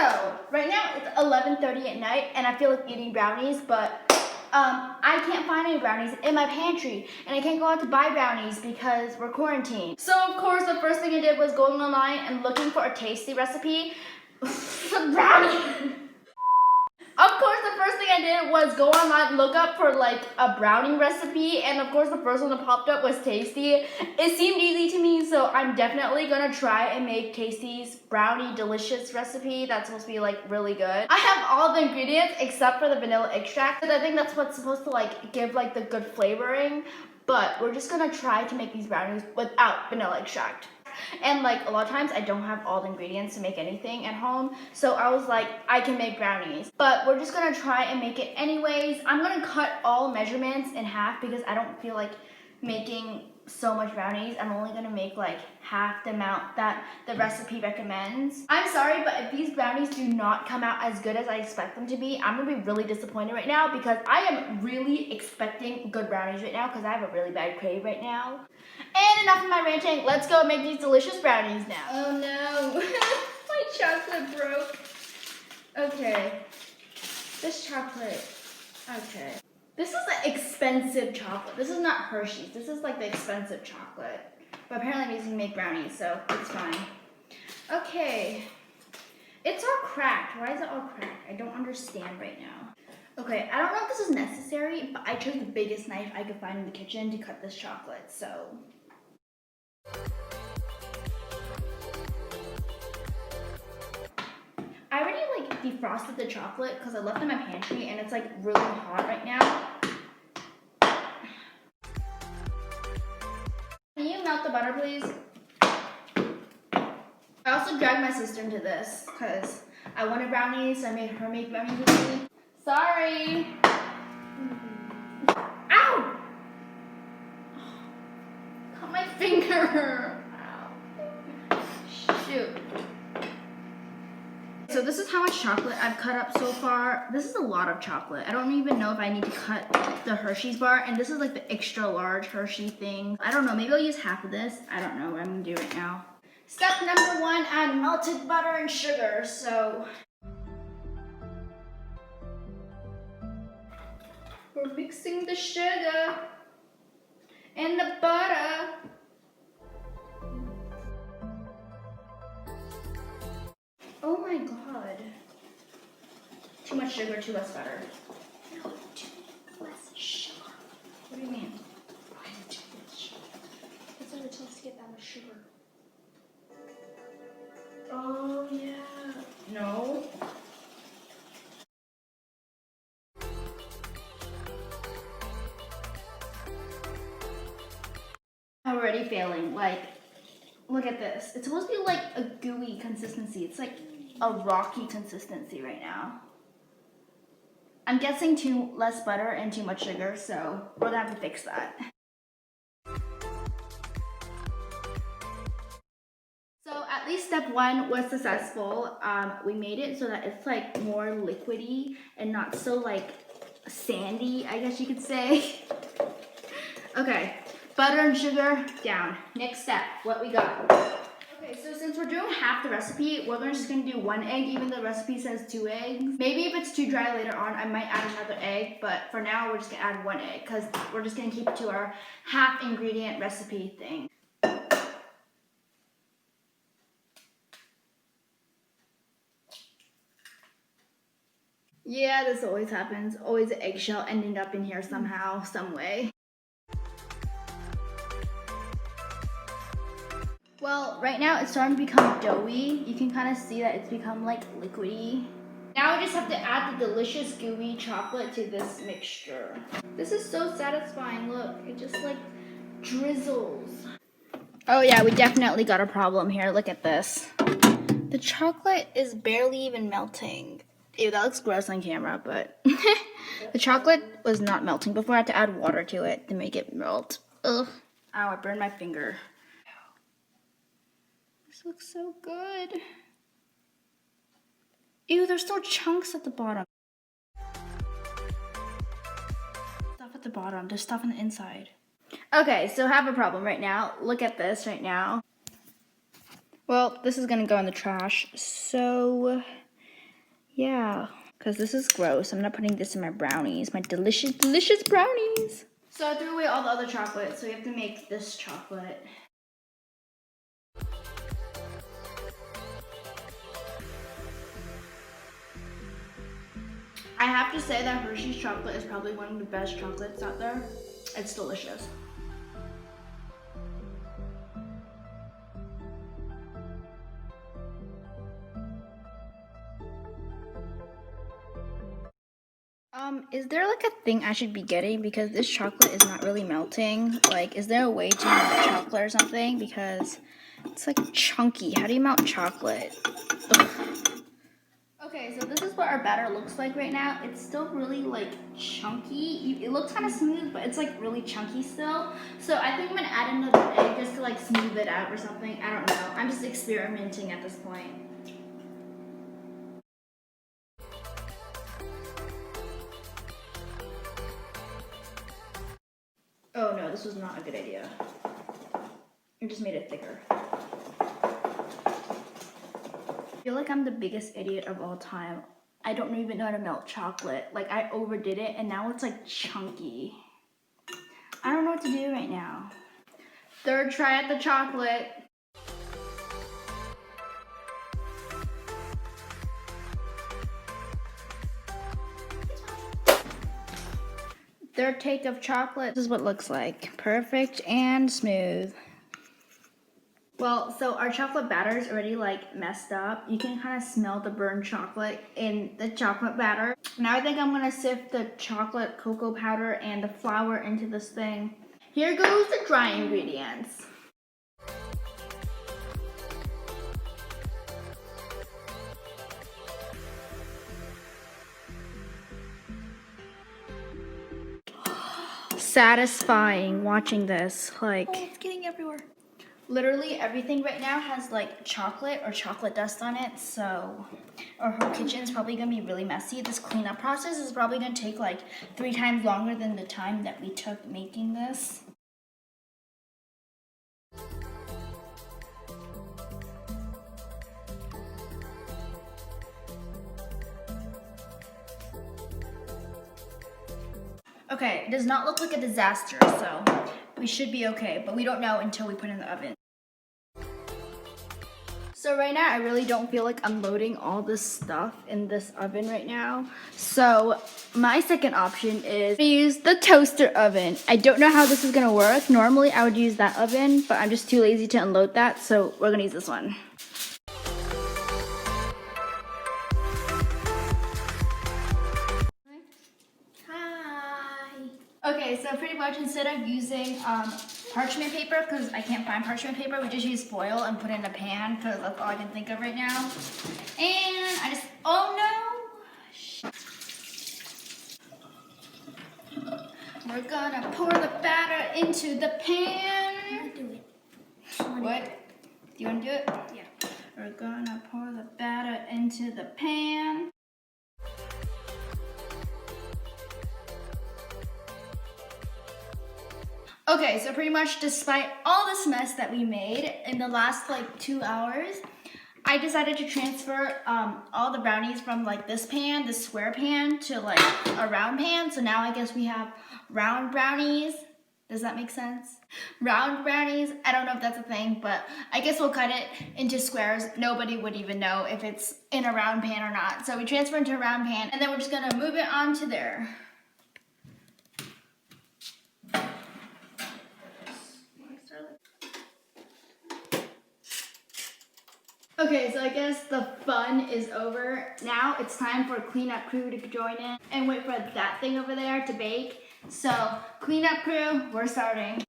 So, right now it's 11:30 at night and I feel like eating brownies, but I can't find any brownies in my pantry and I can't go out to buy brownies because we're quarantined. So, of course, the first thing I did was going online and looking for a tasty recipe for brownie. Of course, the first thing I did was go online, look up for like a brownie recipe, and of course the first one that popped up was Tasty. It seemed easy to me, so I'm definitely gonna try and make Tasty's brownie delicious recipe. That's supposed to be like really good. I have all the ingredients except for the vanilla extract, because I think that's what's supposed to like give like the good flavoring, but we're just gonna try to make these brownies without vanilla extract. And like a lot of times I don't have all the ingredients to make anything at home, so I was like, I can make brownies, but we're just gonna try and make it anyways. I'm gonna cut all measurements in half because I don't feel like making so much brownies. I'm only gonna make like half the amount that the recipe recommends. I'm sorry, but if these brownies do not come out as good as I expect them to be, I'm gonna be really disappointed right now because I am really expecting good brownies right now because I have a really bad crave right now. And enough of my ranting, let's go make these delicious brownies now. Oh no, my chocolate broke. Okay, this chocolate, okay. This is an expensive chocolate. This is not Hershey's, this is like the expensive chocolate. But apparently I'm using to make brownies, so it's fine. Okay, it's all cracked. Why is it all cracked? I don't understand right now. Okay, I don't know if this is necessary, but I chose the biggest knife I could find in the kitchen to cut this chocolate, so. I already like defrosted the chocolate because I left it in my pantry and it's like really hot right now. Can you melt the butter, please? I also dragged my sister into this because I wanted brownies, so I made her make brownies with me. Sorry. Ow! Cut my finger. Ow. Shoot. So this is how much chocolate I've cut up so far. This is a lot of chocolate. I don't even know if I need to cut the Hershey's bar, and this is like the extra large Hershey thing. I don't know, maybe I'll use half of this. I don't know what I'm gonna do right now. Step number 1, add melted butter and sugar. So we're mixing the sugar and the butter. Oh my god. Too much sugar, too less butter. No, too less sugar. What do you mean? Why too much sugar? That's what it takes to get that much sugar. Oh yeah. No. I'm already failing. Like, look at this. It's supposed to be like a gooey consistency. It's like a rocky consistency right now. I'm guessing too less butter and too much sugar, so we're gonna have to fix that. So at least step 1 was successful. We made it so that it's like more liquidy and not so like sandy, I guess you could say. Okay, butter and sugar down. Next step, what we got? Okay, so since we're doing half the recipe, we're just gonna do 1 egg, even though the recipe says 2 eggs. Maybe if it's too dry later on, I might add another egg, but for now, we're just gonna add 1 egg, because we're just gonna keep it to our half ingredient recipe thing. Yeah, this always happens. Always an eggshell ending up in here somehow, some way. Well, right now it's starting to become doughy. You can kind of see that it's become like liquidy. Now we just have to add the delicious gooey chocolate to this mixture. This is so satisfying, look. It just like drizzles. Oh yeah, we definitely got a problem here. Look at this. The chocolate is barely even melting. Ew, that looks gross on camera, but the chocolate was not melting before. I had to add water to it to make it melt. Ugh. Ow, I burned my finger. This looks so good. Ew, there's still chunks at the bottom. Stuff at the bottom, there's stuff on the inside. Okay, so I have a problem right now. Look at this right now. Well, this is gonna go in the trash. So Yeah, because this is gross. I'm not putting this in my brownies, my delicious, delicious brownies. So I threw away all the other chocolate, so we have to make this chocolate. I have to say that Hershey's chocolate is probably one of the best chocolates out there. It's delicious. Is there like a thing I should be getting? Because this chocolate is not really melting. Like, is there a way to melt chocolate or something? Because it's like chunky. How do you melt chocolate? Ugh. Okay, so this is what our batter looks like right now. It's still really like chunky. It looks kind of smooth, but it's like really chunky still. So I think I'm gonna add another egg just to like smooth it out or something. I don't know. I'm just experimenting at this point. Oh no, this was not a good idea. It just made it thicker. I feel like I'm the biggest idiot of all time. I don't even know how to melt chocolate. Like, I overdid it and now it's like chunky. I don't know what to do right now. Third try at the chocolate. Third take of chocolate. This is what it looks like. Perfect and smooth. Well, so our chocolate batter is already like messed up. You can kind of smell the burnt chocolate in the chocolate batter. Now I think I'm gonna sift the chocolate cocoa powder and the flour into this thing. Here goes the dry ingredients. Satisfying watching this. Like, oh, it's getting everywhere. Literally everything right now has like chocolate or chocolate dust on it, so our whole kitchen is probably gonna be really messy. This cleanup process is probably gonna take like 3 times longer than the time that we took making this. Okay, it does not look like a disaster, so we should be okay, but we don't know until we put it in the oven. So right now, I really don't feel like unloading all this stuff in this oven right now. So my second option is to use the toaster oven. I don't know how this is gonna work. Normally I would use that oven, but I'm just too lazy to unload that, so we're gonna use this one. Okay, so pretty much instead of using parchment paper, because I can't find parchment paper, we just use foil and put it in a pan, because that's all I can think of right now. And I just, oh no! We're gonna pour the batter into the pan. I'm gonna do it. What? Do you wanna do it? Yeah. We're gonna pour the batter into the pan. Okay, so pretty much despite all this mess that we made in the last like 2 hours, I decided to transfer all the brownies from like this pan, this square pan, to like a round pan. So now I guess we have round brownies. Does that make sense? Round brownies, I don't know if that's a thing, but I guess we'll cut it into squares. Nobody would even know if it's in a round pan or not. So we transfer into a round pan and then we're just gonna move it onto there. Okay, so I guess the fun is over. Now it's time for cleanup crew to join in and wait for that thing over there to bake. So cleanup crew, we're starting.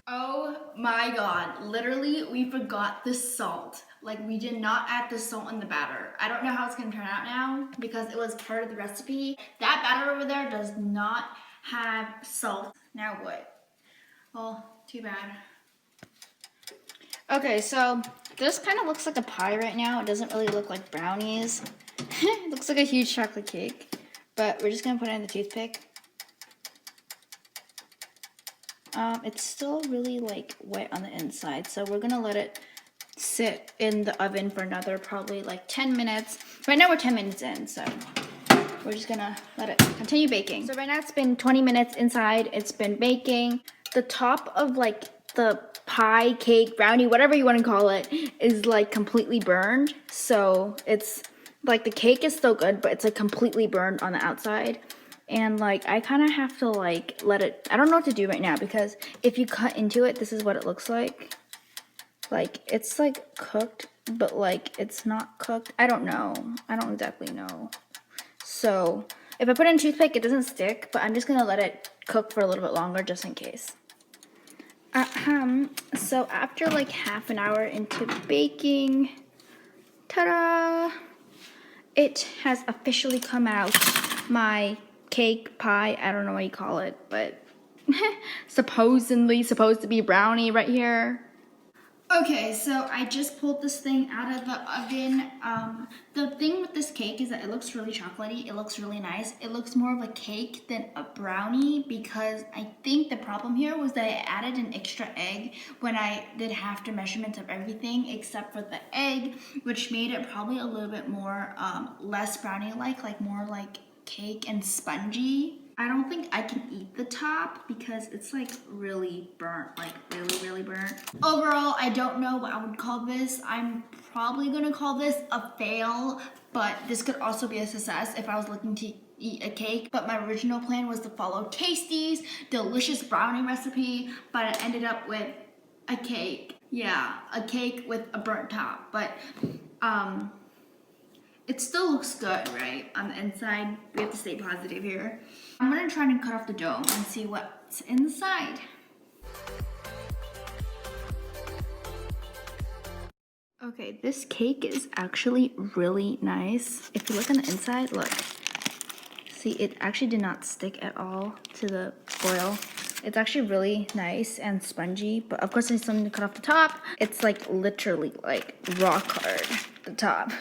Oh my God, literally we forgot the salt. Like we did not add the salt in the batter. I don't know how it's gonna turn out now because it was part of the recipe. That batter over there does not have salt. Now what? Well, too bad. Okay, so this kind of looks like a pie right now. It doesn't really look like brownies. It looks like a huge chocolate cake, but we're just gonna put it in the toothpick. It's still really like wet on the inside, so we're gonna let it sit in the oven for another probably like 10 minutes. Right now we're 10 minutes in, so we're just gonna let it continue baking. So right now it's been 20 minutes inside. It's been baking. The top of like the pie, cake, brownie, whatever you want to call it, is like completely burned. So it's like the cake is still good, but it's like completely burned on the outside. And like I kind of have to like let it, I don't know what to do right now, because if you cut into it, this is what it looks like. Like it's like cooked, but like it's not cooked. I don't know. I don't exactly know. So if I put in a toothpick, it doesn't stick, but I'm just gonna let it cook for a little bit longer just in case. So after like half an hour into baking, ta-da! It has officially come out. My cake, pie, I don't know what you call it, but supposedly supposed to be brownie right here. Okay, so I just pulled this thing out of the oven. The thing with this cake is that it looks really chocolatey. It looks really nice. It looks more of a cake than a brownie, because I think the problem here was that I added an extra egg when I did half the measurements of everything except for the egg, which made it probably a little bit more less brownie-like more like cake and spongy. I don't think I can eat the top because it's like really burnt, like really burnt. Overall, I don't know what I would call this. I'm probably gonna call this a fail, but this could also be a success if I was looking to eat a cake. But my original plan was to follow Tasty's delicious brownie recipe, but I ended up with a cake. Yeah, a cake with a burnt top, but it still looks good, right? On the inside, we have to stay positive here. I'm gonna try and cut off the dome and see what's inside. Okay, this cake is actually really nice. If you look on the inside, look. See, it actually did not stick at all to the foil. It's actually really nice and spongy, but of course I need something to cut off the top. It's like literally like rock hard, the top.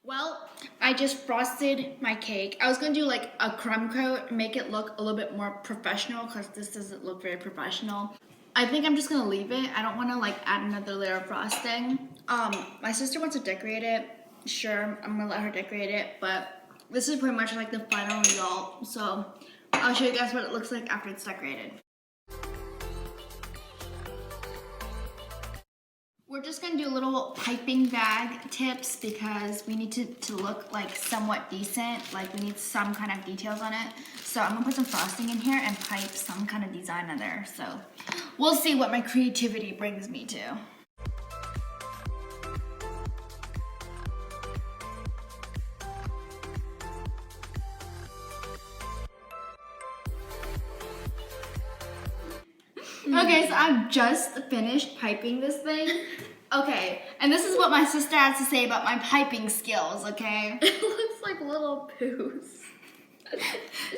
Well, I just frosted my cake. I was gonna do like a crumb coat, make it look a little bit more professional, because this doesn't look very professional. I think I'm just gonna leave it. I don't wanna like add another layer of frosting. My sister wants to decorate it. Sure, I'm gonna let her decorate it, but this is pretty much like the final result. So I'll show you guys what it looks like after it's decorated. We're just gonna do little piping bag tips because we need to look like somewhat decent. Like we need some kind of details on it. So I'm gonna put some frosting in here and pipe some kind of design on there. So we'll see what my creativity brings me to. Okay, so I've just finished piping this thing. Okay, and this is what my sister has to say about my piping skills, okay? It looks like little poos.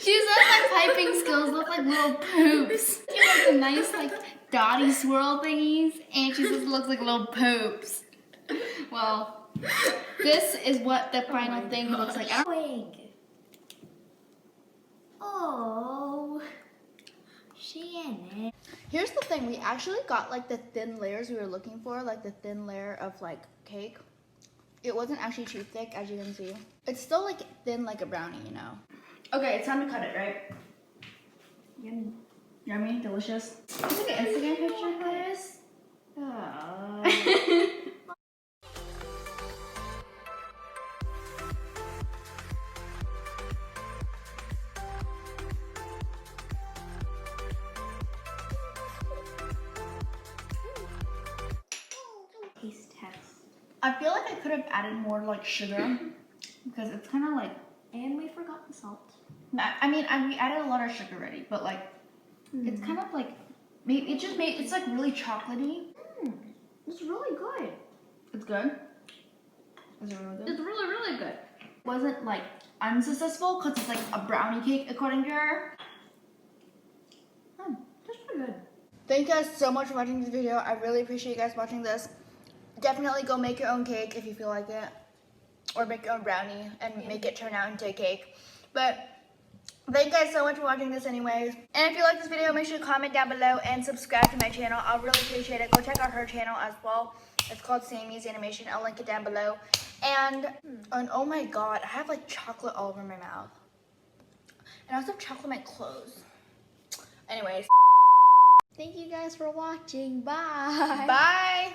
She says my piping skills look like little poops. She has the nice like dotty swirl thingies, and she says it looks like little poops. Well, this is what the final thing looks like. Oh, Shannon. Here's the thing, we actually got like the thin layers we were looking for, like the thin layer of like cake. It wasn't actually too thick, as you can see. It's still like thin like a brownie, you know. Okay, it's time to cut it, right? Yummy. Yummy, delicious. Can I take an Instagram picture for this? Taste test. I feel like I could have added more like sugar because it's kind of like. And we forgot the salt. I mean, we added a lot of sugar already, but like, it's kind of like, it's like really chocolatey. It's really good. It's good? Is it really good? It's really, really good. Wasn't like unsuccessful because it's like a brownie cake according to her. That's pretty good. Thank you guys so much for watching this video. I really appreciate you guys watching this. definitely go make your own cake if you feel like it. Or make your own brownie and make it turn out into a cake. But thank you guys so much for watching this anyways. And if you like this video, make sure to comment down below and subscribe to my channel. I'll really appreciate it. Go check out her channel as well. It's called Sammy's Animation. I'll link it down below. And oh my god, I have like chocolate all over my mouth. And I also have chocolate in my clothes. Anyways. Thank you guys for watching. Bye. Bye.